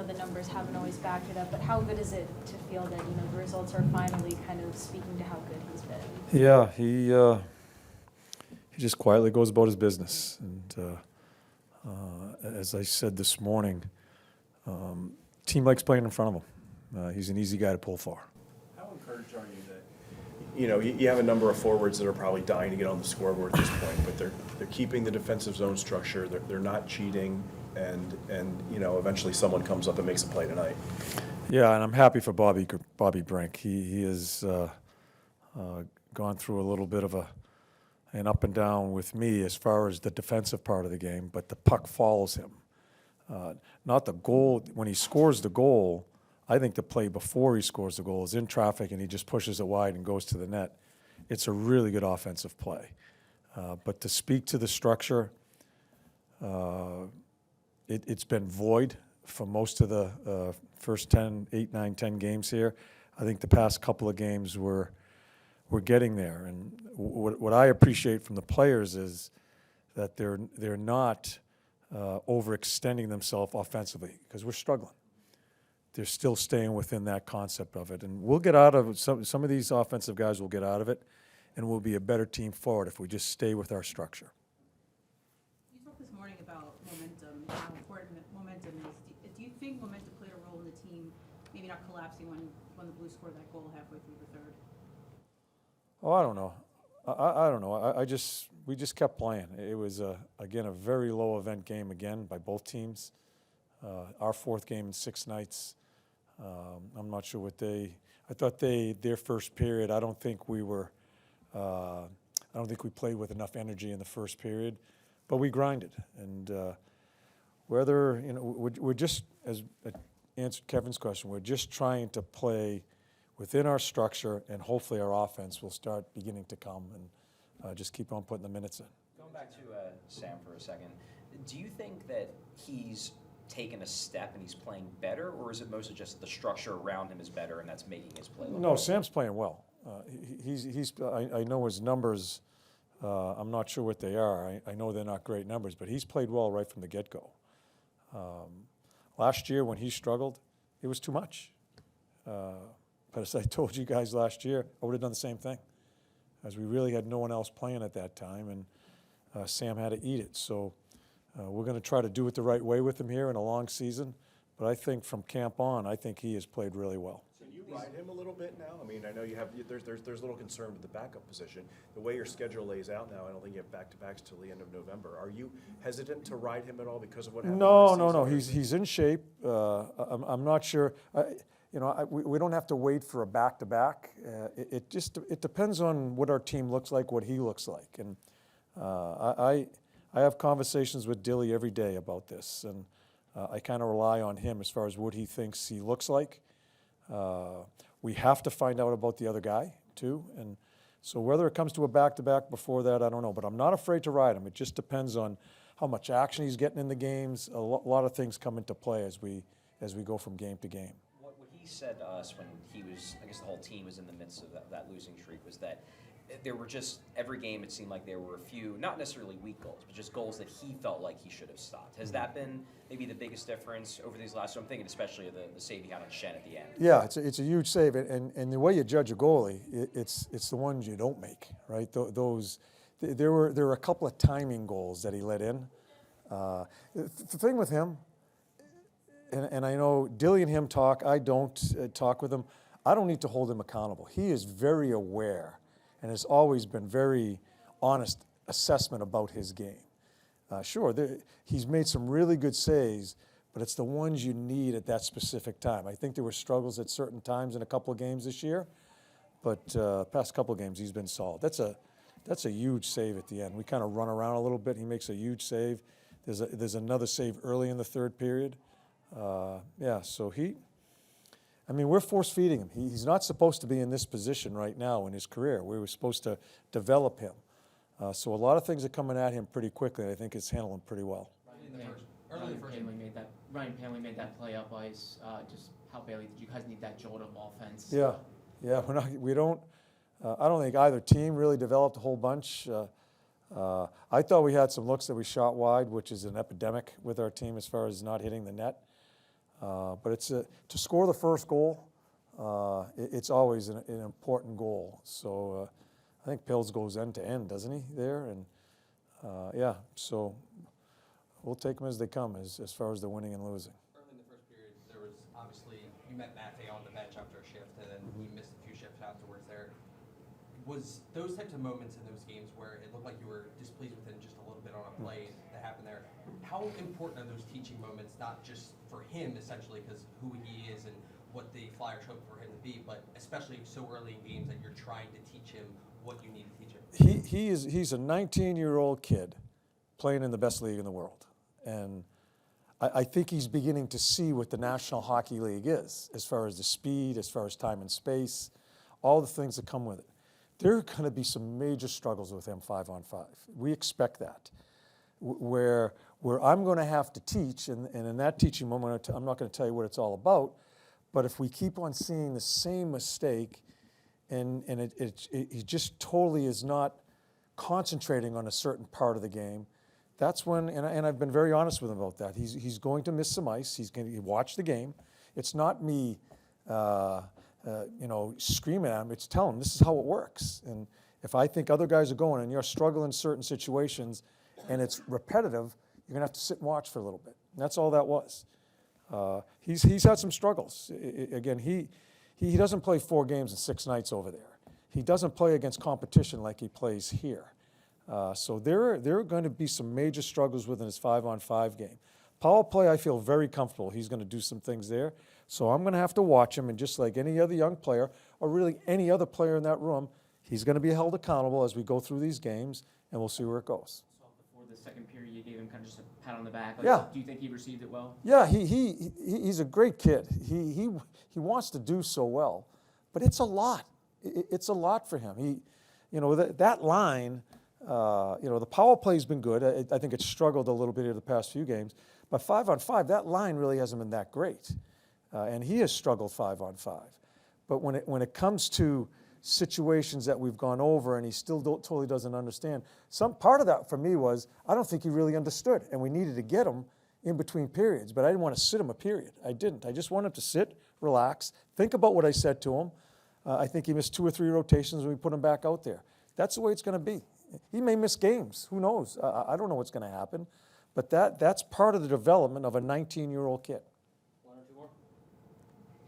the numbers haven't always backed it up, but how good is it to feel that, the results are finally kind of speaking to how good he's been? Yeah, he just quietly goes about his business. And as I said this morning, team likes playing in front of him. He's an easy guy to pull for. How encouraged are you that, you have a number of forwards that are probably dying to get on the scoreboard at this point, but they're keeping the defensive zone structure, they're not cheating, and eventually someone comes up and makes a play tonight. Yeah, and I'm happy for Bobby Brink. He has gone through a little bit of an up and down with me as far as the defensive part of the game, but the puck follows him. Not the goal. When he scores the goal, I think the play before he scores the goal is in traffic and he just pushes it wide and goes to the net. It's a really good offensive play. But to speak to the structure, it's been void for most of the first 8, 9, 10 games here. I think the past couple of games we're getting there. And what I appreciate from the players is that they're not overextending themselves offensively because we're struggling. They're still staying within that concept of it. And we'll get out of it. Some of these offensive guys will get out of it, and we'll be a better team forward if we just stay with our structure. You talked this morning about momentum and how important momentum is. Do you think momentum played a role in the team maybe not collapsing when the Blues scored that goal halfway through the third? Oh, I don't know. I don't know. We just kept playing. It was, again, a very low event game again by both teams. Our fourth game in 6 nights. I'm not sure what I thought their first period, I don't think we played with enough energy in the first period, but we grinded. And whether, we're just, as I answered Kevin's question, we're just trying to play within our structure, and hopefully our offense will start beginning to come and just keep on putting the minutes in. Going back to Sam for a second, do you think that he's taken a step and he's playing better, or is it mostly just the structure around him is better and that's making his play look No, better? Sam's playing well. I know his numbers. I'm not sure what they are. I know they're not great numbers, but he's played well right from the get-go. Last year when he struggled, it was too much. But as I told you guys last year, I would have done the same thing, as we really had no one else playing at that time, and Sam had to eat it. So we're going to try to do it the right way with him here in a long season. But I think from camp on, I think he has played really well. Can you ride him a little bit now? I mean, I know there's a little concern with the backup position. The way your schedule lays out now, I don't think you have back-to-backs till the end of November. Are you hesitant to ride him at all because of what happened last season? No. He's in shape. I'm not sure. We don't have to wait for a back-to-back. It depends on what our team looks like, what he looks like. And I have conversations with Dilly every day about this, and I kind of rely on him as far as what he thinks he looks like. We have to find out about the other guy, too. And so whether it comes to a back-to-back before that, I don't know. But I'm not afraid to ride him. It just depends on how much action he's getting in the games. A lot of things come into play as we go from game to game. What he said to us when he was, I guess the whole team was in the midst of that losing streak, was that there were just, every game it seemed like there were a few, not necessarily weak goals, but just goals that he felt like he should have stopped. Has that been maybe the biggest difference over these last, so I'm thinking especially of the save he had on Shen at the end? Yeah, it's a huge save, and the way you judge a goalie, it's the ones you don't make, right? There were a couple of timing goals that he let in. The thing with him, and I know Dilly and him talk, I don't talk with him. I don't need to hold him accountable. He is very aware and has always been very honest assessment about his game. Sure, he's made some really good saves, but it's the ones you need at that specific time. I think there were struggles at certain times in a couple of games this year, but past couple of games he's been solid. That's a huge save at the end. We kind of run around a little bit. He makes a huge save. There's another save early in the third period. So we're force feeding him. He's not supposed to be in this position right now in his career. We were supposed to develop him. So a lot of things are coming at him pretty quickly, and I think it's handling pretty well. Ryan Panley made that play up ice. Just how badly did you guys need that jolt of offense? Yeah. I don't think either team really developed a whole bunch. I thought we had some looks that we shot wide, which is an epidemic with our team as far as not hitting the net. But to score the first goal, it's always an important goal. So I think Pills goes end to end, doesn't he, there? And yeah, so we'll take them as they come as far as the winning and losing. Early in the first period, there was obviously, you met Mate on the bench after a shift, and then you missed a few shifts afterwards there. Was those types of moments in those games where it looked like you were displeased with him just a little bit on a play that happened there, how important are those teaching moments, not just for him essentially, because who he is and what the Flyers hope for him to be, but especially so early in games that you're trying to teach him what you need to teach him? He's a 19-year-old kid playing in the best league in the world. And I think he's beginning to see what the National Hockey League is, as far as the speed, as far as time and space, all the things that come with it. There are going to be some major struggles with him 5-on-5. We expect that. Where I'm going to have to teach, and in that teaching moment, I'm not going to tell you what it's all about, but if we keep on seeing the same mistake and he just totally is not concentrating on a certain part of the game, that's when, and I've been very honest with him about that, he's going to miss some ice, he's going to watch the game. It's not me screaming at him, it's telling him this is how it works. And if I think other guys are going and you're struggling in certain situations and it's repetitive, you're going to have to sit and watch for a little bit. And that's all that was. He's had some struggles. Again, he doesn't play 4 games in 6 nights over there. He doesn't play against competition like he plays here. So there are going to be some major struggles within his 5-on-5 game. Power play, I feel very comfortable. He's going to do some things there. So I'm going to have to watch him, and just like any other young player, or really any other player in that room, he's going to be held accountable as we go through these games, and we'll see where it goes. So before the second period, you gave him kind of just a pat on the back. Yeah. Do you think he received it well? Yeah, he's a great kid. He wants to do so well, but it's a lot. It's a lot for him. That line, the power play's been good. I think it's struggled a little bit in the past few games, but 5-on-5, that line really hasn't been that great, and he has struggled 5-on-5. But when it comes to situations that we've gone over and he still totally doesn't understand, some part of that for me was I don't think he really understood, and we needed to get him in between periods, but I didn't want to sit him a period. I didn't. I just wanted him to sit, relax, think about what I said to him. I think he missed 2 or 3 rotations when we put him back out there. That's the way it's going to be. He may miss games. Who knows? I don't know what's going to happen. But that's part of the development of a 19-year-old kid.